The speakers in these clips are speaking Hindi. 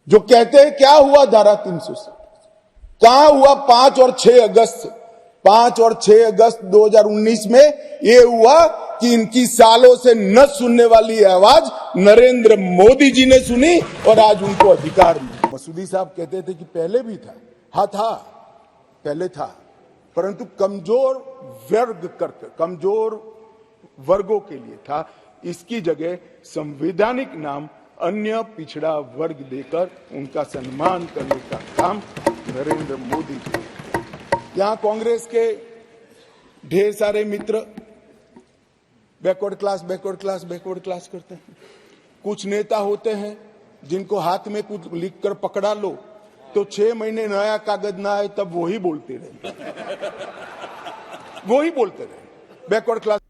जो कहते हैं क्या हुआ धारा 360, कहां हुआ 5 और 6 अगस्त 5 और 6 अगस्त 2019 में ये हुआ कि इनकी सालों से न सुनने वाली आवाज नरेंद्र मोदी जी ने सुनी और आज उनको अधिकार मिला। मसूदी साहब कहते थे कि पहले भी था, हाँ था, पहले था, परंतु कमजोर वर्गों के लिए था। इसकी जगह संवैधानिक नाम अन्य पिछड़ा वर्ग देकर उनका सम्मान करने का काम नरेंद्र मोदी जी। यहां कांग्रेस के ढेर सारे मित्र बैकवर्ड क्लास करते हैं। कुछ नेता होते हैं जिनको हाथ में कुछ लिखकर पकड़ा लो तो 6 महीने नया कागज ना आए तब वही बोलते रहे बैकवर्ड क्लास।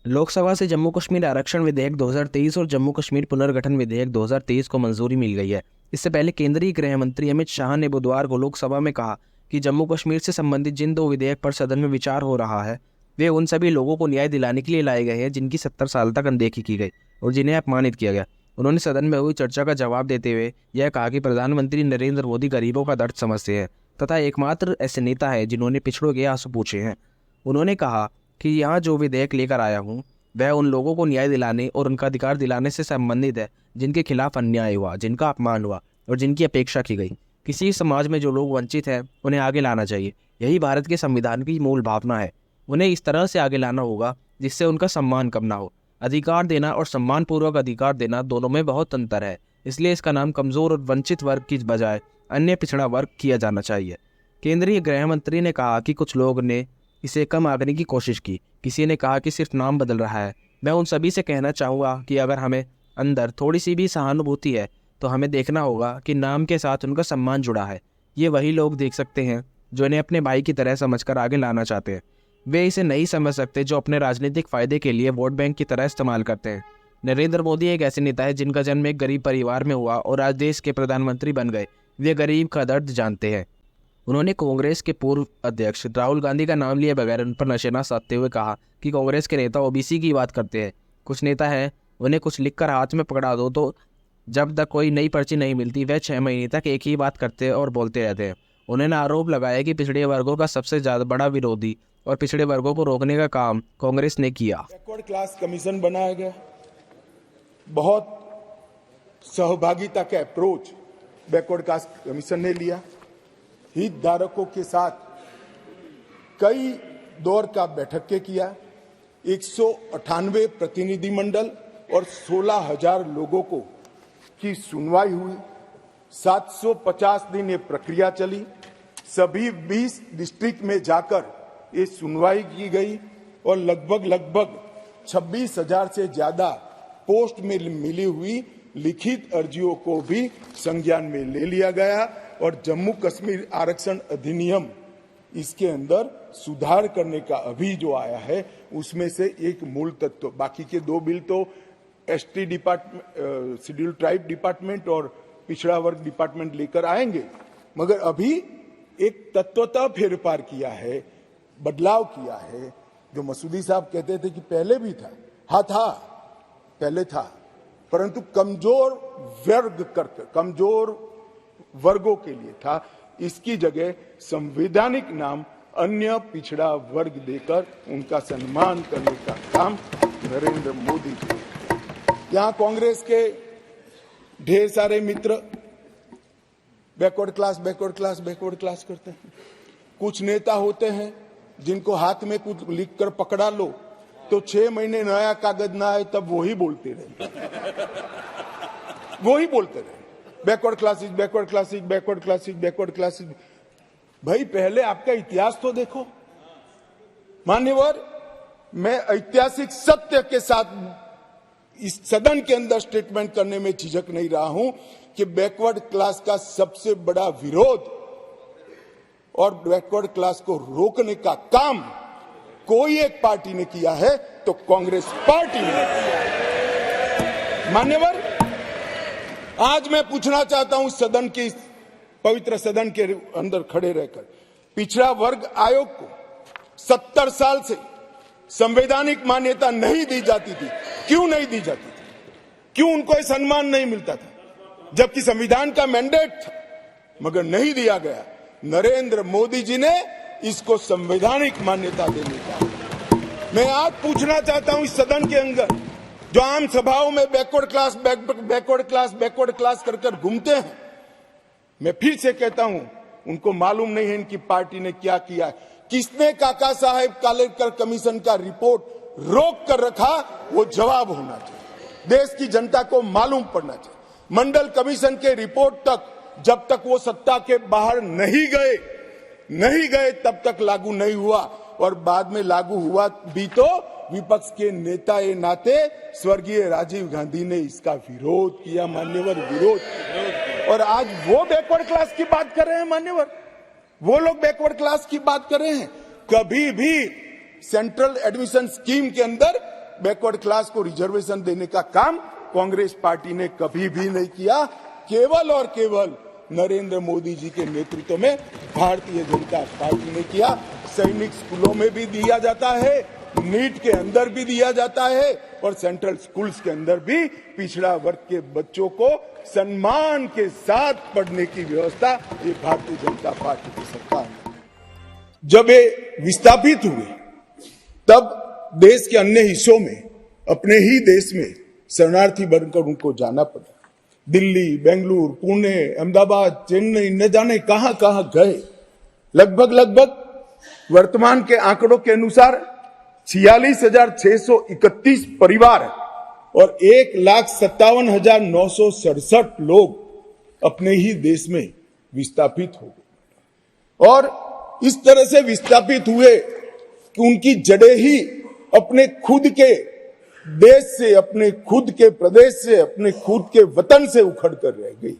लोकसभा से जम्मू कश्मीर आरक्षण विधेयक 2023 और जम्मू कश्मीर पुनर्गठन विधेयक 2023 को मंजूरी मिल गई है। इससे पहले केंद्रीय गृह मंत्री अमित शाह ने बुधवार को लोकसभा में कहा कि जम्मू कश्मीर से संबंधित जिन 2 विधेयक पर सदन में विचार हो रहा है वे उन सभी लोगों को न्याय दिलाने के लिए लाए गए हैं जिनकी 70 साल तक अनदेखी की गई और जिन्हें अपमानित किया गया। उन्होंने सदन में हुई चर्चा का जवाब देते हुए यह कहा कि प्रधानमंत्री नरेंद्र मोदी गरीबों का दर्द समझते हैं तथा एकमात्र ऐसे नेता है जिन्होंने पिछड़ों के आंसू पूछे हैं। उन्होंने कहा कि यहाँ जो विधेयक लेकर आया हूँ वह उन लोगों को न्याय दिलाने और उनका अधिकार दिलाने से संबंधित है जिनके खिलाफ अन्याय हुआ, जिनका अपमान हुआ और जिनकी अपेक्षा की गई। किसी समाज में जो लोग वंचित हैं उन्हें आगे लाना चाहिए। यही भारत के संविधान की मूल भावना है। उन्हें इस तरह से आगे लाना होगा जिससे उनका सम्मान कम ना हो। अधिकार देना और सम्मानपूर्वक अधिकार देना दोनों में बहुत अंतर है, इसलिए इसका नाम कमजोर और वंचित वर्ग की बजाय अन्य पिछड़ा वर्ग किया जाना चाहिए। केंद्रीय गृह मंत्री ने कहा कि कुछ लोग ने इसे कम आंकने की कोशिश की। किसी ने कहा कि सिर्फ नाम बदल रहा है। मैं उन सभी से कहना चाहूँगा कि अगर हमें अंदर थोड़ी सी भी सहानुभूति है तो हमें देखना होगा कि नाम के साथ उनका सम्मान जुड़ा है। ये वही लोग देख सकते हैं जो इन्हें अपने भाई की तरह समझकर आगे लाना चाहते हैं। वे इसे नहीं समझ सकते जो अपने राजनीतिक फायदे के लिए वोट बैंक की तरह इस्तेमाल करते हैं। नरेंद्र मोदी एक ऐसे नेता है जिनका जन्म एक गरीब परिवार में हुआ और आज देश के प्रधानमंत्री बन गए। वे गरीब का दर्द जानते हैं। उन्होंने कांग्रेस के पूर्व अध्यक्ष राहुल गांधी का नाम लिए बगैर उन पर निशाना साधते हुए कहा कि कांग्रेस के नेता ओबीसी की बात करते हैं। कुछ नेता हैं उन्हें कुछ लिखकर हाथ में पकड़ा दो तो जब तक कोई नई पर्ची नहीं मिलती वह 6 महीने तक एक ही बात करते और बोलते रहते हैं। उन्होंने आरोप लगाया कि पिछड़े वर्गों का सबसे ज्यादा बड़ा विरोधी और पिछड़े वर्गों को रोकने का काम कांग्रेस ने किया। बैकवर्ड क्लास कमीशन बनाया गया। बहुत सहभागिता का अप्रोच बैकवर्ड क्लास कमीशन ने लिया। हितधारकों के साथ कई दौर का बैठक के किया। 198 प्रतिनिधि मंडल और 16,000 लोगों को की सुनवाई हुई। 750 दिन ये प्रक्रिया चली। सभी 20 डिस्ट्रिक्ट में जाकर ये सुनवाई की गई और लगभग 26,000 से ज्यादा पोस्ट में मिली हुई लिखित अर्जियों को भी संज्ञान में ले लिया गया और जम्मू कश्मीर आरक्षण अधिनियम इसके अंदर सुधार करने का अभी जो आया है उसमें से एक मूल तत्व। बाकी के 2 बिल तो ST department, schedule tribe department और पिछड़ा वर्ग डिपार्टमेंट लेकर आएंगे, मगर अभी एक तत्वतः फेरफार किया है, बदलाव किया है। जो मसूदी साहब कहते थे कि पहले भी था, हाँ था, पहले था, परंतु कमजोर वर्गों के लिए था। इसकी जगह संवैधानिक नाम अन्य पिछड़ा वर्ग देकर उनका सम्मान करने का काम नरेंद्र मोदी जी। यहां कांग्रेस के ढेर सारे मित्र बैकवर्ड क्लास करते हैं। कुछ नेता होते हैं जिनको हाथ में कुछ लिखकर पकड़ा लो तो 6 महीने नया कागज ना आए तब वही बोलते रहे बैकवर्ड क्लासेस। भाई पहले आपका इतिहास तो देखो। मान्यवर, मैं ऐतिहासिक सत्य के साथ इस सदन के अंदर स्टेटमेंट करने में झिझक नहीं रहा हूं कि बैकवर्ड क्लास का सबसे बड़ा विरोध और बैकवर्ड क्लास को रोकने का काम कोई एक पार्टी ने किया है तो कांग्रेस पार्टी ने किया है। मान्यवर, आज मैं पूछना चाहता हूं सदन की पवित्र सदन के अंदर खड़े रहकर, पिछड़ा वर्ग आयोग को 70 साल से संवैधानिक मान्यता नहीं दी जाती थी। क्यों नहीं दी जाती थी? क्यों उनको सम्मान नहीं मिलता था? जबकि संविधान का मैंडेट था, मगर नहीं दिया गया। नरेंद्र मोदी जी ने इसको संवैधानिक मान्यता देने का। मैं आज पूछना चाहता हूं इस सदन के अंदर जो आम सभाओं में बैकवर्ड क्लास कर कर घूमते हैं, मैं फिर से कहता हूं उनको मालूम नहीं है इनकी पार्टी ने क्या किया है। किसने काका साहेब कालेकर कमीशन का रिपोर्ट रोक कर रखा, वो जवाब होना चाहिए। देश की जनता को मालूम पड़ना चाहिए। मंडल कमीशन के रिपोर्ट तक जब तक वो सत्ता के बाहर नहीं गए तब तक लागू नहीं हुआ, और बाद में लागू हुआ भी तो विपक्ष के नेता ए नाते स्वर्गीय राजीव गांधी ने इसका विरोध किया, मान्यवर, विरोध। और आज वो बैकवर्ड क्लास की बात कर रहे हैं, मान्यवर, वो लोग बैकवर्ड क्लास की बात कर रहे हैं। कभी भी सेंट्रल एडमिशन स्कीम के अंदर बैकवर्ड क्लास को रिजर्वेशन देने का काम कांग्रेस पार्टी ने कभी भी नहीं किया। केवल और केवल नरेंद्र मोदी जी के नेतृत्व में भारतीय जनता पार्टी ने किया। सैनिक स्कूलों में भी दिया जाता है, नीट के अंदर भी दिया जाता है, और सेंट्रल स्कूल्स के अंदर भी पिछड़ा वर्ग के बच्चों को सम्मान के साथ पढ़ने की व्यवस्था ये भारतीय जनता पार्टी की सरकार ने। जब ये विस्थापित हुए तब देश के अन्य हिस्सों में, अपने ही देश में शरणार्थी बनकर उनको जाना पड़ा। दिल्ली, बेंगलुरु, पुणे, अहमदाबाद, चेन्नई, न जाने कहां कहां गए। लगभग वर्तमान के आंकड़ों के अनुसार 46,631 परिवार और 1,57,967 लोग अपने ही देश में विस्थापित हो गए, और इस तरह से विस्थापित हुए कि उनकी जड़ें ही अपने खुद के देश से, अपने खुद के प्रदेश से, अपने खुद के वतन से उखड़ कर रह गई।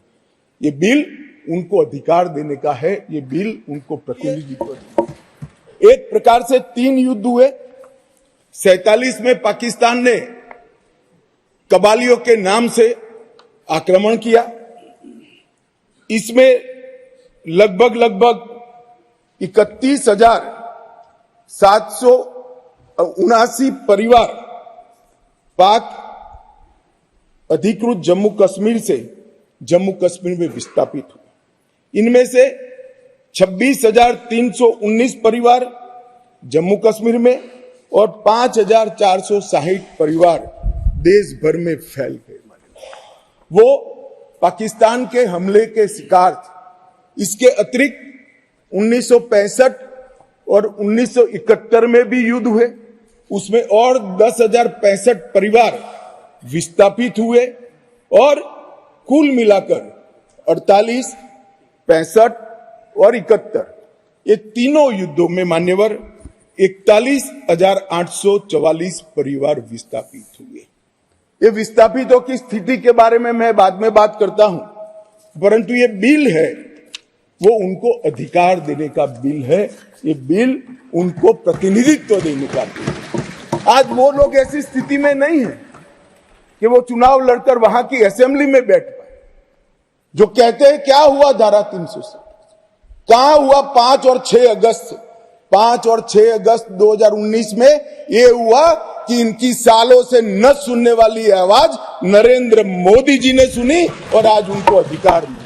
ये बिल उनको अधिकार देने का है, ये बिल उनको प्रतिनिधित्व देने। एक प्रकार से 3 युद्ध हुए। 47 में पाकिस्तान ने कबालियों के नाम से आक्रमण किया। इसमें लगभग 31,779 परिवार पाक अधिकृत जम्मू कश्मीर से जम्मू कश्मीर में विस्थापित हुए। इनमें से 26,319 परिवार जम्मू कश्मीर में और 5,460 परिवार देश भर में फैल गए। वो पाकिस्तान के हमले के शिकार थे। इसके अतिरिक्त 1965 और 1971 में भी युद्ध हुए, उसमें और 10,065 परिवार विस्थापित हुए, और कुल मिलाकर 48, 65 और 71 ये तीनों युद्धों में मान्यवर 41,844 परिवार विस्थापित हुए। ये विस्थापितों की स्थिति के बारे में मैं बाद में बात करता हूं, परंतु ये बिल है वो उनको अधिकार देने का बिल है, ये बिल उनको प्रतिनिधित्व देने का बिल है। आज वो लोग ऐसी स्थिति में नहीं है कि वो चुनाव लड़कर वहां की असेंबली में बैठ पाए। जो कहते हैं क्या हुआ धारा 370, कहां हुआ 5 और 6 अगस्त 2019 में ये हुआ कि इनकी सालों से न सुनने वाली आवाज नरेंद्र मोदी जी ने सुनी और आज उनको अधिकार मिला।